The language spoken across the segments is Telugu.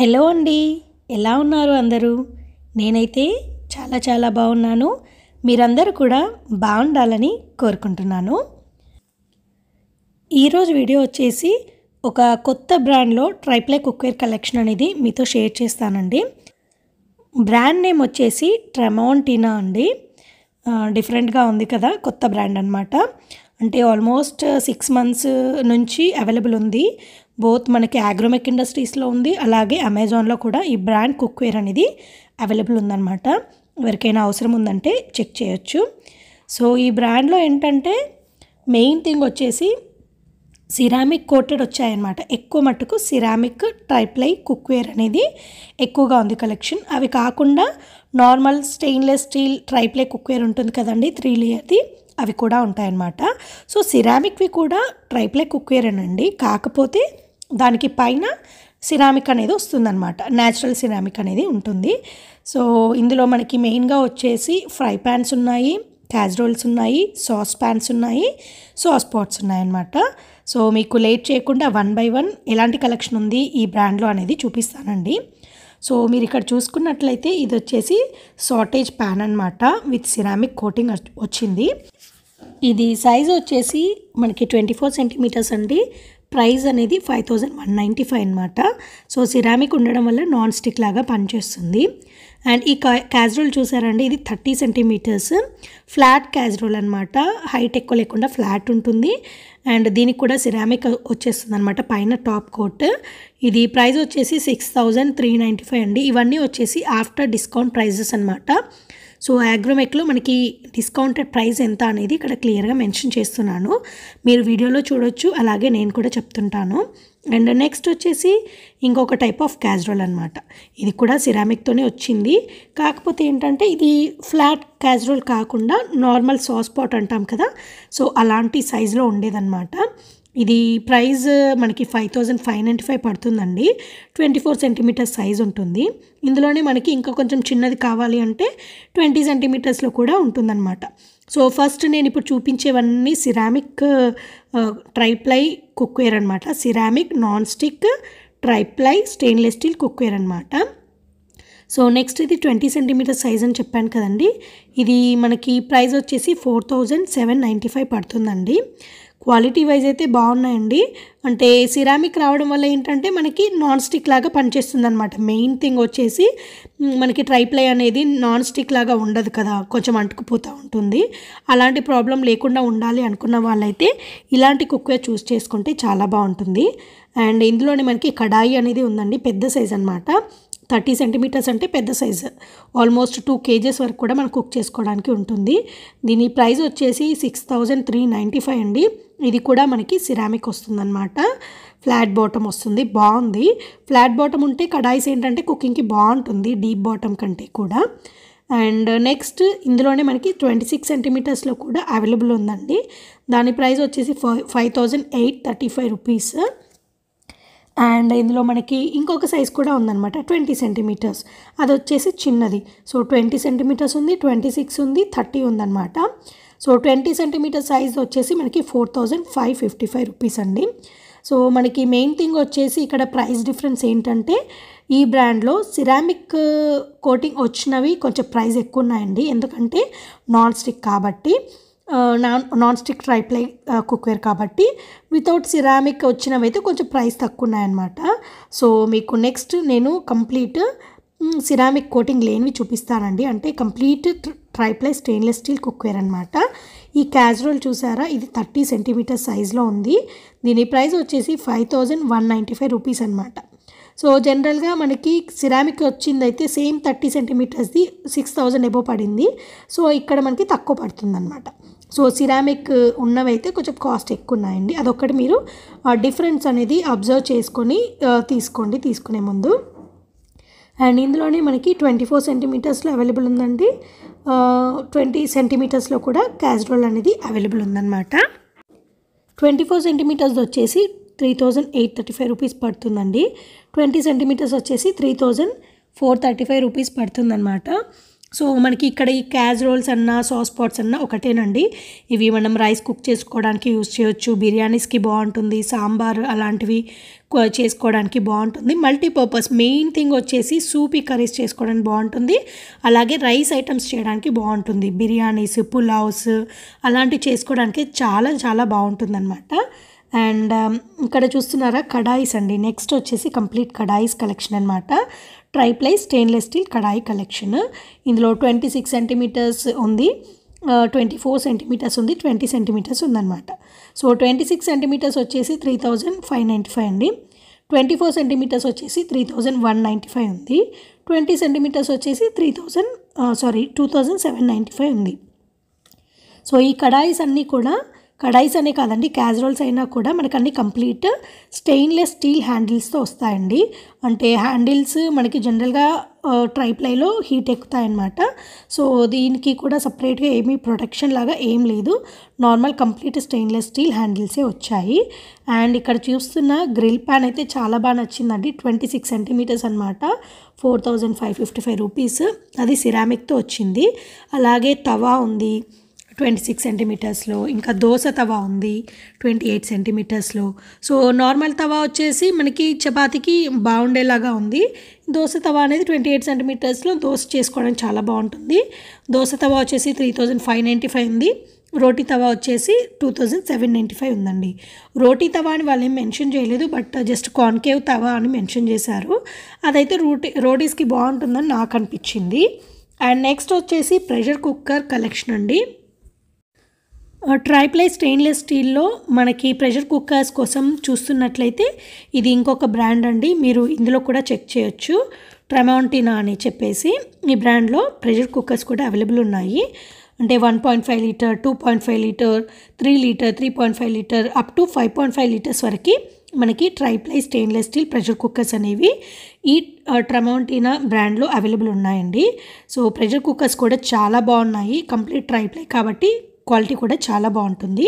హలో అండి, ఎలా ఉన్నారు అందరూ? నేనైతే చాలా బాగున్నాను. మీరందరూ కూడా బాగుండాలని కోరుకుంటున్నాను. ఈరోజు వీడియో వచ్చేసి ఒక కొత్త బ్రాండ్లో ట్రైప్లై కుక్వేర్ కలెక్షన్ అనేది మీతో షేర్ చేస్తానండి. బ్రాండ్ నేమ్ వచ్చేసి ట్రెమాంటినా అండి. డిఫరెంట్గా ఉంది కదా, కొత్త బ్రాండ్ అనమాట. అంటే ఆల్మోస్ట్ 6 months నుంచి అవైలబుల్ ఉంది. బోత్ మనకి అగ్రోమెక్ ఇండస్ట్రీస్లో ఉంది, అలాగే అమెజాన్లో కూడా ఈ బ్రాండ్ కుక్వేర్ అనేది అవైలబుల్ ఉందన్నమాట. ఎవరికైనా అవసరం ఉందంటే చెక్ చేయొచ్చు. సో ఈ బ్రాండ్లో ఏంటంటే మెయిన్ థింగ్ వచ్చేసి సిరామిక్ కోటెడ్ వచ్చాయన్నమాట. ఎక్కువ మట్టుకు సిరామిక్ ట్రైప్లై కుక్వేర్ అనేది ఎక్కువగా ఉంది కలెక్షన్. అవి కాకుండా normal stainless steel triply cookware ఉంటుంది కదండి, 3 లేయర్ది, అవి కూడా ఉంటాయన్నమాట. సో సిరామిక్వి కూడా ట్రైప్లై కుక్వేరేనండి, కాకపోతే దానికి పైన సిరామిక్ అనేది వస్తుందన్నమాట. న్యాచురల్ సిరామిక్ అనేది ఉంటుంది. సో ఇందులో మనకి మెయిన్గా వచ్చేసి ఫ్రై ప్యాన్స్ ఉన్నాయి, క్యాజరోల్స్ ఉన్నాయి, సాస్ ప్యాన్స్ ఉన్నాయి, సాస్ పాట్స్ ఉన్నాయన్నమాట. సో మీకు లేట్ చేయకుండా 1 by 1 ఎలాంటి కలెక్షన్ ఉంది ఈ బ్రాండ్లో అనేది చూపిస్తానండి. సో మీరు ఇక్కడ చూసుకున్నట్లయితే ఇది వచ్చేసి సాటేజ్ ప్యాన్ అనమాట, విత్ సిరామిక్ కోటింగ్ వచ్చింది. ఇది సైజ్ వచ్చేసి మనకి 24 centimeters అండి. ప్రైస్ అనేది 5195 అనమాట. సో సిరామిక్ ఉండడం వల్ల నాన్ స్టిక్ లాగా పనిచేస్తుంది. అండ్ ఈ క్యాజరోల్ చూసారండి, ఇది 30 centimeters ఫ్లాట్ క్యాజరోల్ అనమాట. హైట్ ఎక్కువ లేకుండా ఫ్లాట్ ఉంటుంది. అండ్ దీనికి కూడా సిరామిక్ వచ్చేస్తుంది అనమాట పైన టాప్ కోట్. ఇది ప్రైస్ వచ్చేసి 6395 అండి. ఇవన్నీ వచ్చేసి ఆఫ్టర్ డిస్కౌంట్ ప్రైజెస్ అనమాట. సో అగ్రోమెక్లో మనకి డిస్కౌంటెడ్ ప్రైస్ ఎంత అనేది ఇక్కడ క్లియర్గా మెన్షన్ చేస్తున్నాను, మీరు వీడియోలో చూడొచ్చు, అలాగే నేను కూడా చెప్తుంటాను. అండ్ నెక్స్ట్ వచ్చేసి ఇంకొక టైప్ ఆఫ్ క్యాజరోల్ అనమాట. ఇది కూడా సిరామిక్తోనే వచ్చింది, కాకపోతే ఏంటంటే ఇది ఫ్లాట్ క్యాజరోల్ కాకుండా నార్మల్ సాస్ పాట్ అంటాం కదా, సో అలాంటి సైజులో ఉండేదన్నమాట. ఇది ప్రైస్ మనకి 5595 పడుతుందండి. 24 centimeters సైజ్ ఉంటుంది. ఇందులోనే మనకి ఇంకా కొంచెం చిన్నది కావాలి అంటే 20 centimeters కూడా ఉంటుందన్నమాట. సో ఫస్ట్ నేను ఇప్పుడు చూపించేవన్నీ సిరామిక్ ట్రైప్లై కుక్వేర్ అనమాట. Ceramic non stick triply stainless steel cookware అనమాట. సో నెక్స్ట్ ఇది 20 centimeters సైజ్ అని చెప్పాను కదండి. ఇది మనకి ప్రైస్ వచ్చేసి 4795 పడుతుందండి. క్వాలిటీ వైజ్ అయితే బాగున్నాయండి. అంటే సిరామిక్ రావడం వల్ల ఏంటంటే మనకి నాన్ స్టిక్ లాగా పనిచేస్తుంది అనమాట. మెయిన్ థింగ్ వచ్చేసి మనకి ట్రైప్లై అనేది నాన్ స్టిక్ లాగా ఉండదు కదా, కొంచెం అంటుకుపోతూ ఉంటుంది. అలాంటి ప్రాబ్లం లేకుండా ఉండాలి అనుకున్న వాళ్ళైతే ఇలాంటి కుక్వేర్ చూస్ చేసుకుంటే చాలా బాగుంటుంది. అండ్ ఇందులోనే మనకి కడాయి అనేది ఉందండి, పెద్ద సైజ్ అనమాట. 30 centimeters అంటే పెద్ద సైజు, ఆల్మోస్ట్ 2 kgs వరకు కూడా మనం కుక్ చేసుకోవడానికి ఉంటుంది. దీని ప్రైస్ వచ్చేసి 6395 అండి. ఇది కూడా మనకి సిరామిక్ వస్తుందన్నమాట. ఫ్లాట్ బాటమ్ వస్తుంది, బాగుంది. ఫ్లాట్ బాటమ్ ఉంటే కడాయిస్ ఏంటంటే కుకింగ్కి బాగుంటుంది, డీప్ బాటమ్ కంటే కూడా. అండ్ నెక్స్ట్ ఇందులోనే మనకి 26 centimetersలో కూడా అవైలబుల్ ఉందండి. దాని ప్రైస్ వచ్చేసి 5835 రూపీస్. అండ్ ఇందులో మనకి ఇంకొక సైజ్ కూడా ఉందన్నమాట, 20 centimeters. అది వచ్చేసి చిన్నది. సో 20 centimeters ఉంది, 26 ఉంది, 30 ఉందన్నమాట. సో 20 centimeters సైజ్ వచ్చేసి మనకి 4555 రూపీస్ అండి. సో మనకి మెయిన్ థింగ్ వచ్చేసి ఇక్కడ ప్రైస్ డిఫరెన్స్ ఏంటంటే ఈ బ్రాండ్లో సిరామిక్ కోటింగ్ వచ్చినవి కొంచెం ప్రైస్ ఎక్కువ ఉన్నాయండి, ఎందుకంటే నాన్ స్టిక్ కాబట్టి, నాన్ స్టిక్ ట్రైప్లై కుక్వేర్ కాబట్టి. వితౌట్ సిరామిక్ వచ్చినవి అయితే కొంచెం ప్రైస్ తక్కువ ఉన్నాయన్నమాట. సో మీకు నెక్స్ట్ నేను కంప్లీట్ సిరామిక్ కోటింగ్ లేనివి చూపిస్తానండి. అంటే complete triply stainless steel cookware అనమాట. ఈ క్యాజరోల్ చూసారా, ఇది 30 centimeters సైజ్లో ఉంది. దీని ప్రైస్ వచ్చేసి 5195 రూపీస్ అనమాట. సో జనరల్గా మనకి సిరామిక్ వచ్చిందైతే సేమ్ 30 centimetersది 6000 ఎబో పడింది. సో ఇక్కడ మనకి తక్కువ పడుతుంది అనమాట. సో సిరామిక్ ఉన్నవైతే కొంచెం కాస్ట్ ఎక్కువ ఉన్నాయండి, అదొక్కటి మీరు డిఫరెన్స్ అనేది అబ్జర్వ్ చేసుకొని తీసుకోండి తీసుకునే ముందు. అండ్ ఇందులోనే మనకి 24 centimetersలో అవైలబుల్ ఉందండి. 20 centimetersలో కూడా క్యాజరోల్ అనేది అవైలబుల్ ఉందన్నమాట. 24 centimeters వచ్చేసి 3835 రూపీస్ పడుతుందండి. 20 centimeters వచ్చేసి 3435 రూపీస్ పడుతుందన్నమాట. సో మనకి ఇక్కడ ఈ క్యాజరోల్స్ అన్నా సాస్ పాట్స్ అన్నా ఒకటేనండి. ఇవి మనం రైస్ కుక్ చేసుకోవడానికి యూజ్ చేయొచ్చు, బిర్యానీస్కి బాగుంటుంది, సాంబార్ అలాంటివి చేసుకోవడానికి బాగుంటుంది. మల్టీపర్పస్ మెయిన్ థింగ్ వచ్చేసి సూపీ కర్రీస్ చేసుకోవడానికి బాగుంటుంది, అలాగే రైస్ ఐటమ్స్ చేయడానికి బాగుంటుంది. బిర్యానీస్, పులావ్స్ అలాంటివి చేసుకోవడానికి చాలా చాలా బాగుంటుంది అనమాట. అండ్ ఇక్కడ చూస్తున్నారా కడాయిస్ అండి. నెక్స్ట్ వచ్చేసి కంప్లీట్ కడాయిస్ కలెక్షన్ అనమాట. ట్రైప్లై స్టెయిన్లెస్ స్టీల్ కడాయి కలెక్షన్. ఇందులో 26 సెంటీమీటర్స్ ఉంది, 24 సెంటీమీటర్స్ ఉంది, 20 సెంటీమీటర్స్ ఉందన్నమాట. సో 26 సెంటీమీటర్స్ వచ్చేసి 3595 అండి, 24 సెంటీమీటర్స్ వచ్చేసి 3195 ఉంది, 20 సెంటీమీటర్స్ వచ్చేసి 2795 ఉంది. సో ఈ కడాయిస్ అన్నీ కూడా, కడాయిస్ అనే కాదండి, క్యాజరోల్స్ అయినా కూడా మనకు అన్ని కంప్లీట్ స్టెయిన్లెస్ స్టీల్ హ్యాండిల్స్తో వస్తాయండి. అంటే హ్యాండిల్స్ మనకి జనరల్గా ట్రైప్లైలో హీట్ ఎక్కుతాయన్నమాట. సో దీనికి కూడా సపరేట్గా ఏమీ ప్రొటెక్షన్ లాగా ఏం లేదు, నార్మల్ కంప్లీట్ స్టెయిన్లెస్ స్టీల్ హ్యాండిల్సే వచ్చాయి. అండ్ ఇక్కడ చూస్తున్న గ్రిల్ ప్యాన్ అయితే చాలా బాగా నచ్చిందండి. 26 సెంటీమీటర్స్ అనమాట, 4555 రూపీస్. అది సిరామిక్తో వచ్చింది. అలాగే తవా ఉంది 26 సెంటీమీటర్స్లో, ఇంకా దోశ తవా ఉంది 28 సెంటీమీటర్స్లో. సో నార్మల్ తవా వచ్చేసి మనకి చపాతీకి బాగుండేలాగా ఉంది. దోశ తవా అనేది 28 సెంటీమీటర్స్లో దోశ చేసుకోవడానికి చాలా బాగుంటుంది. దోశ తవా వచ్చేసి 3595 ఉంది. రోటీ తవా వచ్చేసి 2795 ఉందండి. రోటీ తవా అని వాళ్ళు ఏం మెన్షన్ చేయలేదు, బట్ జస్ట్ కాన్కేవ్ తవా అని మెన్షన్ చేశారు. అదైతే రోటీస్కి బాగుంటుందని నాకు అనిపించింది. అండ్ నెక్స్ట్ వచ్చేసి ప్రెషర్ కుక్కర్ కలెక్షన్ అండి. ట్రైప్లై స్టెయిన్లెస్ స్టీల్లో మనకి ప్రెషర్ కుక్కర్స్ కోసం చూస్తున్నట్లయితే ఇది ఇంకొక బ్రాండ్ అండి. మీరు ఇందులో కూడా చెక్ చేయొచ్చు, ట్రమౌంటినా అని చెప్పేసి. ఈ బ్రాండ్లో ప్రెషర్ కుక్కర్స్ కూడా అవైలబుల్ ఉన్నాయి. అంటే 1.5 litre, 2.5 litre, 3 litre, 3.5 litre up to 5.5 litres వరకు మనకి triply stainless steel pressure cookers అనేవి ఈ ట్రమౌంటినా బ్రాండ్లో అవైలబుల్ ఉన్నాయండి. సో ప్రెషర్ కుక్కర్స్ కూడా చాలా బాగున్నాయి, కంప్లీట్ ట్రైప్లై కాబట్టి క్వాలిటీ కూడా చాలా బాగుంటుంది.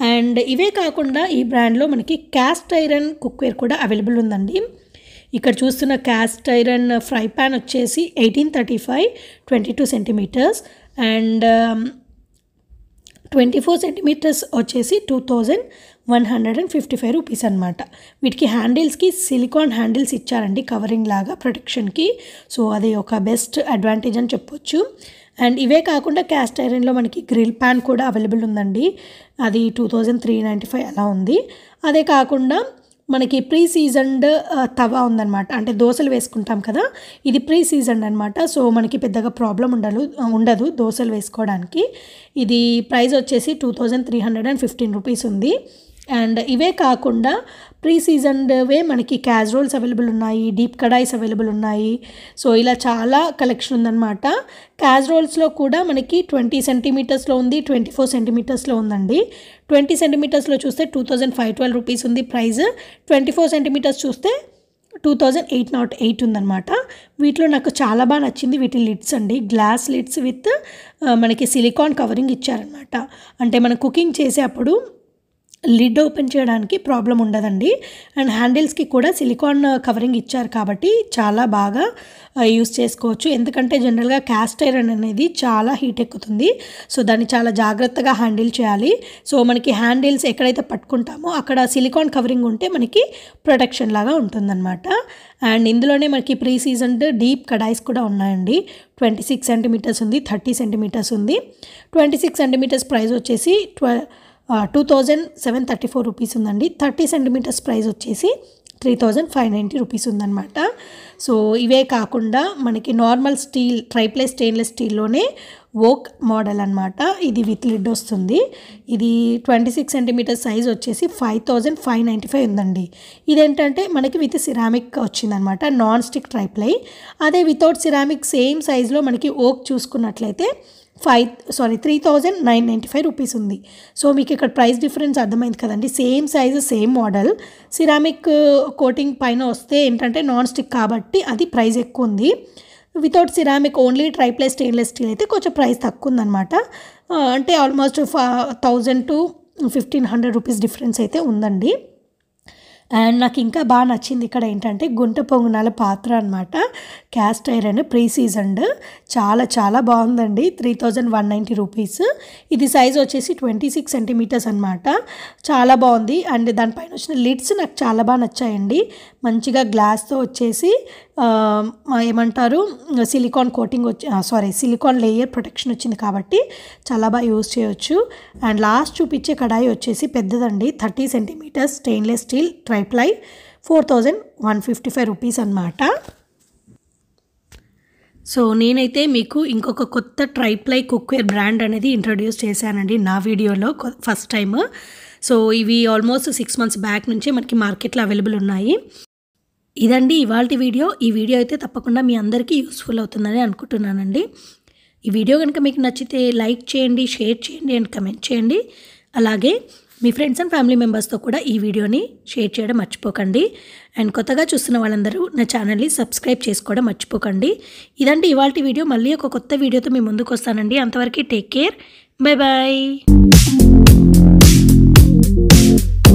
అండ్ ఇవే కాకుండా ఈ బ్రాండ్లో మనకి క్యాస్ట్ ఐరన్ కుక్వేర్ కూడా అవైలబుల్ ఉందండి. ఇక్కడ చూస్తున్న క్యాస్ట్ ఐరన్ ఫ్రై ప్యాన్ వచ్చేసి 1835, 22 సెంటీమీటర్స్ అండ్ 24 సెంటీమీటర్స్ వచ్చేసి 2155 రూపీస్ అనమాట. వీటికి హ్యాండిల్స్కి సిలికాన్ హ్యాండిల్స్ ఇచ్చారండి, కవరింగ్ లాగా ప్రొటెక్షన్కి. సో అది ఒక బెస్ట్ అడ్వాంటేజ్ అని చెప్పొచ్చు. అండ్ ఇవే కాకుండా క్యాస్ట్ ఐరన్లో మనకి గ్రిల్ ప్యాన్ కూడా అవైలబుల్ ఉందండి. అది 2395 అలా ఉంది. అదే కాకుండా మనకి ప్రీ సీజన్డ్ తవా ఉందన్నమాట. అంటే దోశలు వేసుకుంటాం కదా, ఇది ప్రీ సీజన్డ్ అనమాట. సో మనకి పెద్దగా ప్రాబ్లం ఉండదు దోశలు వేసుకోవడానికి. ఇది ప్రైస్ వచ్చేసి 2315 రూపీస్ ఉంది. అండ్ ఇవే కాకుండా ప్రీ సీజన్డ్వే మనకి క్యాజరోల్స్ అవైలబుల్ ఉన్నాయి, డీప్ కడాయిస్ అవైలబుల్ ఉన్నాయి. సో ఇలా చాలా కలెక్షన్ ఉందన్నమాట. క్యాజరోల్స్లో కూడా మనకి 20 సెంటీమీటర్స్లో ఉంది, 24 సెంటీమీటర్స్లో ఉందండి. 20 సెంటీమీటర్స్లో చూస్తే 2512 రూపీస్ ఉంది ప్రైస్. 24 సెంటీమీటర్స్ చూస్తే 2808 ఉందన్నమాట. వీటిలో నాకు చాలా బాగా నచ్చింది వీటి లిడ్స్ అండి. గ్లాస్ లిడ్స్ విత్ మనకి సిలికాన్ కవరింగ్ ఇచ్చారనమాట. అంటే మనం కుకింగ్ చేసేటప్పుడు లిడ్ ఓపెన్ చేయడానికి ప్రాబ్లం ఉండదండి. అండ్ హ్యాండిల్స్కి కూడా సిలికాన్ కవరింగ్ ఇచ్చారు కాబట్టి చాలా బాగా యూస్ చేసుకోవచ్చు. ఎందుకంటే జనరల్గా క్యాస్ట్ ఐరన్ అనేది చాలా హీట్ ఎక్కుతుంది. సో దాన్ని చాలా జాగ్రత్తగా హ్యాండిల్ చేయాలి. సో మనకి హ్యాండిల్స్ ఎక్కడైతే పట్టుకుంటామో అక్కడ సిలికాన్ కవరింగ్ ఉంటే మనకి ప్రొటెక్షన్ లాగా ఉంటుందన్నమాట. అండ్ ఇందులోనే మనకి ప్రీ సీజన్డ్ డీప్ కడాయిస్ కూడా ఉన్నాయండి. 26 సెంటీమీటర్స్ ఉంది, 30 సెంటీమీటర్స్ ఉంది. 26 సెంటీమీటర్స్ ప్రైస్ వచ్చేసి 2734 రూపీస్ ఉందండి. 30 సెంటీమీటర్స్ ప్రైస్ వచ్చేసి 3590 రూపీస్ ఉందన్నమాట. సో ఇవే కాకుండా మనకి నార్మల్ స్టీల్ ట్రైప్లై స్టెయిన్లెస్ స్టీల్లోనే ఓక్ మోడల్ అనమాట. ఇది విత్ లిడ్ వస్తుంది. ఇది 26 సెంటీమీటర్ సైజ్ వచ్చేసి 5595 ఉందండి. ఇదేంటంటే మనకి విత్ సిరామిక్ వచ్చిందనమాట, నాన్ స్టిక్ ట్రైప్లై. అదే వితౌట్ సిరామిక్ సేమ్ సైజ్లో మనకి ఓక్ చూసుకున్నట్లయితే 3995 రూపీస్ ఉంది. సో మీకు ఇక్కడ ప్రైస్ డిఫరెన్స్ అర్థమైంది కదండి. Same size same model, ceramic coating పైన వస్తే ఏంటంటే నాన్ స్టిక్ కాబట్టి అది ప్రైస్ ఎక్కువ ఉంది. Without ceramic only triply stainless steel అయితే కొంచెం ప్రైస్ తక్కువ ఉందన్నమాట. అంటే ఆల్మోస్ట్ 1000 to 1500 రూపీస్ డిఫరెన్స్ అయితే ఉందండి. అండ్ నాకు ఇంకా బాగా నచ్చింది ఇక్కడ ఏంటంటే గుంట పొంగనాల పాత్ర అనమాట. క్యాస్ట్ ఐరన్ ప్రీసీజన్డ్, చాలా చాలా బాగుందండి. 3190 రూపీస్. ఇది సైజ్ వచ్చేసి 26 సెంటీమీటర్స్ అనమాట. చాలా బాగుంది. అండ్ దానిపైన వచ్చిన లిడ్స్ నాకు చాలా బాగా నచ్చాయండి. మంచిగా గ్లాస్తో వచ్చేసి ఏమంటారు silicon coating silicon layer protection వచ్చింది కాబట్టి చాలా బాగా యూజ్ చేయొచ్చు. అండ్ లాస్ట్ చూపించే కడాయి వచ్చేసి పెద్దదండి, 30 centimetres stainless steel triply, 4155 rupees అనమాట. సో నేనైతే మీకు ఇంకొక కొత్త ట్రైప్లై కుక్వేర్ బ్రాండ్ అనేది ఇంట్రడ్యూస్ చేశానండి నా వీడియోలో ఫస్ట్ టైం. సో ఇవి ఆల్మోస్ట్ 6 months బ్యాక్ నుంచే మనకి మార్కెట్లో అవైలబుల్ ఉన్నాయి. ఇదండి ఇవాల్టి వీడియో. ఈ వీడియో అయితే తప్పకుండా మీ అందరికీ యూస్ఫుల్ అవుతుందని అనుకుంటున్నానండి. ఈ వీడియో కనుక మీకు నచ్చితే లైక్ చేయండి, షేర్ చేయండి అండ్ కమెంట్ చేయండి. అలాగే మీ ఫ్రెండ్స్ అండ్ ఫ్యామిలీ మెంబర్స్తో కూడా ఈ వీడియోని షేర్ చేయడం మర్చిపోకండి. అండ్ కొత్తగా చూస్తున్న వాళ్ళందరూ నా ఛానల్ని సబ్స్క్రైబ్ చేసుకోవడం మర్చిపోకండి. ఇదండి ఇవాల్టి వీడియో. మళ్ళీ ఒక కొత్త వీడియోతో మీ ముందుకు వస్తానండి. అంతవరకు టేక్ కేర్, బై బాయ్.